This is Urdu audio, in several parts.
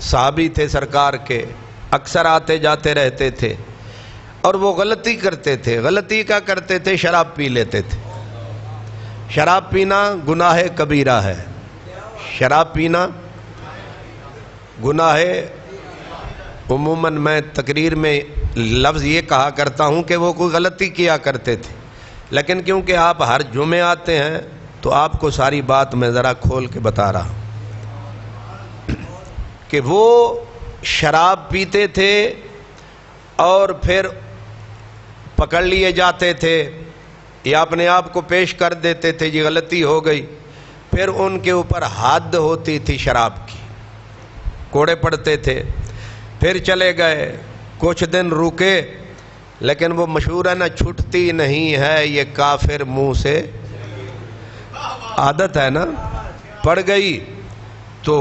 صحابی تھے سرکار کے، اکثر آتے جاتے رہتے تھے، اور وہ غلطی کرتے تھے۔ غلطی کیا کرتے تھے؟ شراب پی لیتے تھے۔ شراب پینا گناہ کبیرہ ہے۔ شراب پینا گناہ، عموماً میں تقریر میں لفظ یہ کہا کرتا ہوں کہ وہ کوئی غلطی کیا کرتے تھے، لیکن کیونکہ آپ ہر جمعے آتے ہیں تو آپ کو ساری بات میں ذرا کھول کے بتا رہا ہوں کہ وہ شراب پیتے تھے اور پھر پکڑ لیے جاتے تھے یا اپنے آپ کو پیش کر دیتے تھے جی غلطی ہو گئی، پھر ان کے اوپر حد ہوتی تھی شراب کی، کوڑے پڑتے تھے، پھر چلے گئے، کچھ دن رکے، لیکن وہ مشہور ہے نا، چھٹتی نہیں ہے یہ کافر منہ سے، عادت ہے نا، پڑ گئی تو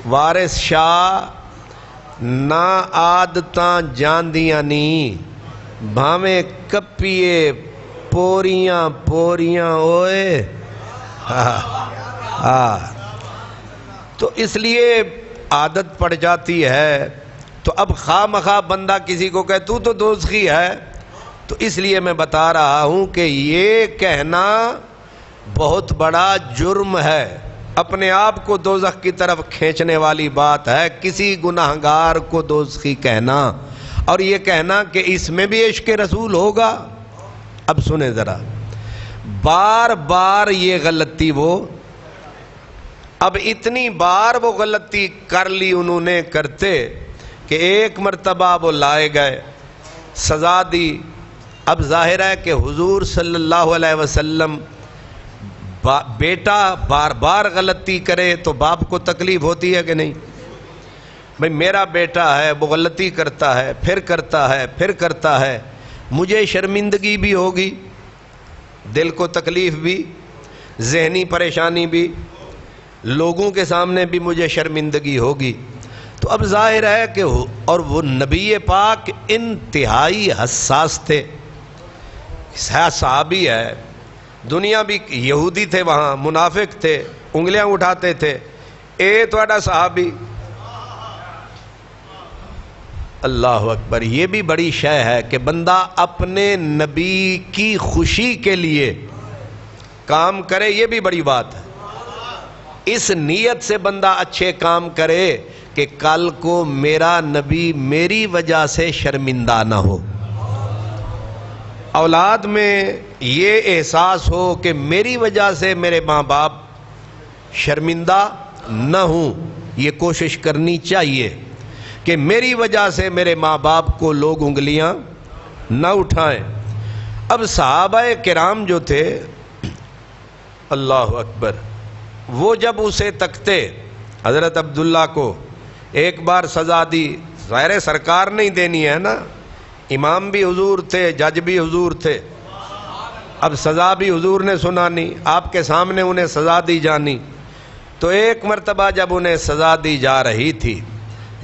وارث شاہ نہ عادتاں جاندیاں نہیں، بھاویں کپیے پوریاں پوریاں ہوئے۔ تو اس لیے عادت پڑ جاتی ہے۔ تو اب خواہ مخواہ بندہ کسی کو کہے تو دوزخی ہے، تو اس لیے میں بتا رہا ہوں کہ یہ کہنا بہت بڑا جرم ہے، اپنے آپ کو دوزخ کی طرف کھینچنے والی بات ہے، کسی گناہگار کو دوزخی کہنا، اور یہ کہنا کہ اس میں بھی عشق رسول ہوگا۔ اب سنیں ذرا، بار بار یہ غلطی وہ، اب اتنی بار وہ غلطی کر لی انہوں نے کرتے کہ ایک مرتبہ وہ لائے گئے، سزا دی۔ اب ظاہر ہے کہ حضور صلی اللہ علیہ وسلم، بیٹا بار بار غلطی کرے تو باپ کو تکلیف ہوتی ہے کہ نہیں؟ بھئی میرا بیٹا ہے، وہ غلطی کرتا ہے، پھر کرتا ہے، پھر کرتا ہے، مجھے شرمندگی بھی ہوگی، دل کو تکلیف بھی، ذہنی پریشانی بھی، لوگوں کے سامنے بھی مجھے شرمندگی ہوگی۔ تو اب ظاہر ہے کہ اور وہ نبی پاک انتہائی حساس تھے، صحابی ہے، دنیا بھی یہودی تھے، وہاں منافق تھے، انگلیاں اٹھاتے تھے، اے تواڈا صحابی، اللہ اکبر۔ یہ بھی بڑی شے ہے کہ بندہ اپنے نبی کی خوشی کے لیے کام کرے، یہ بھی بڑی بات ہے۔ اس نیت سے بندہ اچھے کام کرے کہ کل کو میرا نبی میری وجہ سے شرمندہ نہ ہو، اولاد میں یہ احساس ہو کہ میری وجہ سے میرے ماں باپ شرمندہ نہ ہوں، یہ کوشش کرنی چاہیے کہ میری وجہ سے میرے ماں باپ کو لوگ انگلیاں نہ اٹھائیں۔ اب صحابہ کرام جو تھے، اللہ اکبر، وہ جب اسے تکتے، حضرت عبداللہ کو ایک بار سزا دی، ظاہر سرکار نہیں دینی ہے نا، امام بھی حضور تھے، جج بھی حضور تھے، اب سزا بھی حضور نے سنانی، آپ کے سامنے انہیں سزا دی جانی۔ تو ایک مرتبہ جب انہیں سزا دی جا رہی تھی،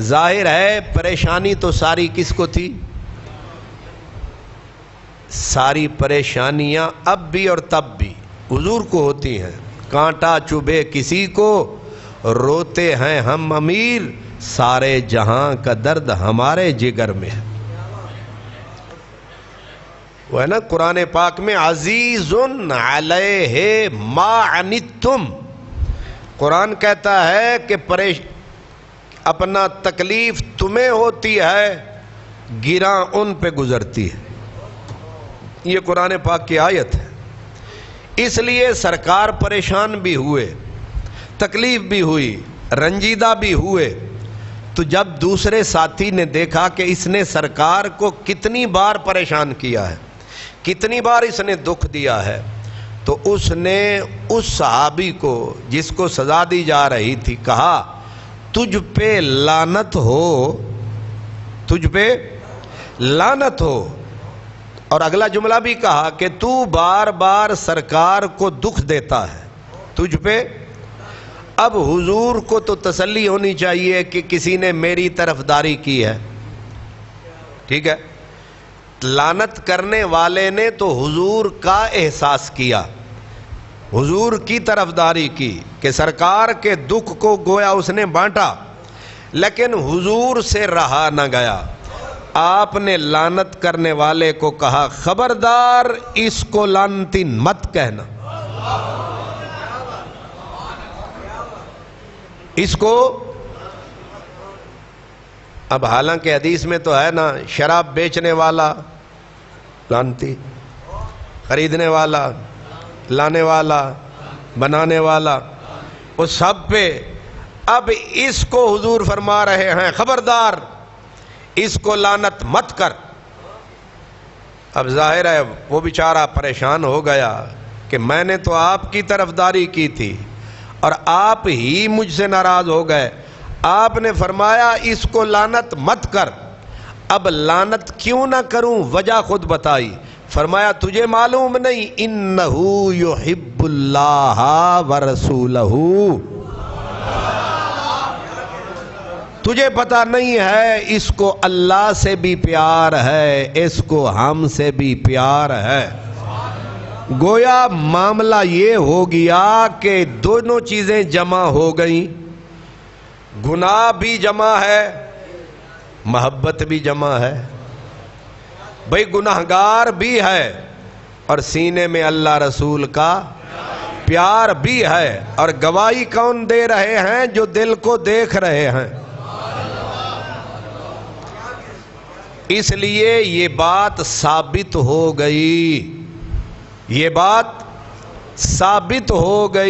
ظاہر ہے پریشانی تو ساری کس کو تھی؟ ساری پریشانیاں اب بھی اور تب بھی حضور کو ہوتی ہیں، کانٹا چبھے کسی کو روتے ہیں ہم امیر، سارے جہاں کا درد ہمارے جگر میں ہے۔ وہ ہے نا قرآن پاک میں عزیز علیہ ما عنتم، قرآن کہتا ہے کہ اپنا تکلیف تمہیں ہوتی ہے، گراں ان پہ گزرتی ہے، یہ قرآن پاک کی آیت ہے۔ اس لیے سرکار پریشان بھی ہوئے، تکلیف بھی ہوئی، رنجیدہ بھی ہوئے، تو جب دوسرے ساتھی نے دیکھا کہ اس نے سرکار کو کتنی بار پریشان کیا ہے، کتنی بار اس نے دکھ دیا ہے، تو اس نے اس صحابی کو جس کو سزا دی جا رہی تھی کہا تجھ پہ لعنت ہو، تجھ پہ لعنت ہو، اور اگلا جملہ بھی کہا کہ تو بار بار سرکار کو دکھ دیتا ہے، تجھ پہ۔ اب حضور کو تو تسلی ہونی چاہیے کہ کسی نے میری طرفداری کی ہے، ٹھیک ہے، لعنت کرنے والے نے تو حضور کا احساس کیا، حضور کی طرفداری کی کہ سرکار کے دکھ کو گویا اس نے بانٹا، لیکن حضور سے رہا نہ گیا، آپ نے لعنت کرنے والے کو کہا خبردار اس کو لعنتی مت کہنا، اس کو۔ اب حالانکہ حدیث میں تو ہے نا، شراب بیچنے والا لعنتی، خریدنے والا، لانے والا، بنانے والا، اس سب پہ۔ اب اس کو حضور فرما رہے ہیں خبردار اس کو لعنت مت کر۔ اب ظاہر ہے وہ بیچارہ پریشان ہو گیا کہ میں نے تو آپ کی طرفداری کی تھی اور آپ ہی مجھ سے ناراض ہو گئے، آپ نے فرمایا اس کو لعنت مت کر۔ اب لعنت کیوں نہ کروں، وجہ خود بتائی، فرمایا تجھے معلوم نہیں انہو یحب اللہ ورسولہ، تجھے پتا نہیں ہے اس کو اللہ سے بھی پیار ہے، اس کو ہم سے بھی پیار ہے۔ گویا معاملہ یہ ہو گیا کہ دونوں چیزیں جمع ہو گئیں، گناہ بھی جمع ہے، محبت بھی جمع ہے۔ بھئی گناہگار بھی ہے اور سینے میں اللہ رسول کا پیار بھی ہے، اور گواہی کون دے رہے ہیں؟ جو دل کو دیکھ رہے ہیں۔ اس لیے یہ بات ثابت ہو گئی، یہ بات ثابت ہو گئی۔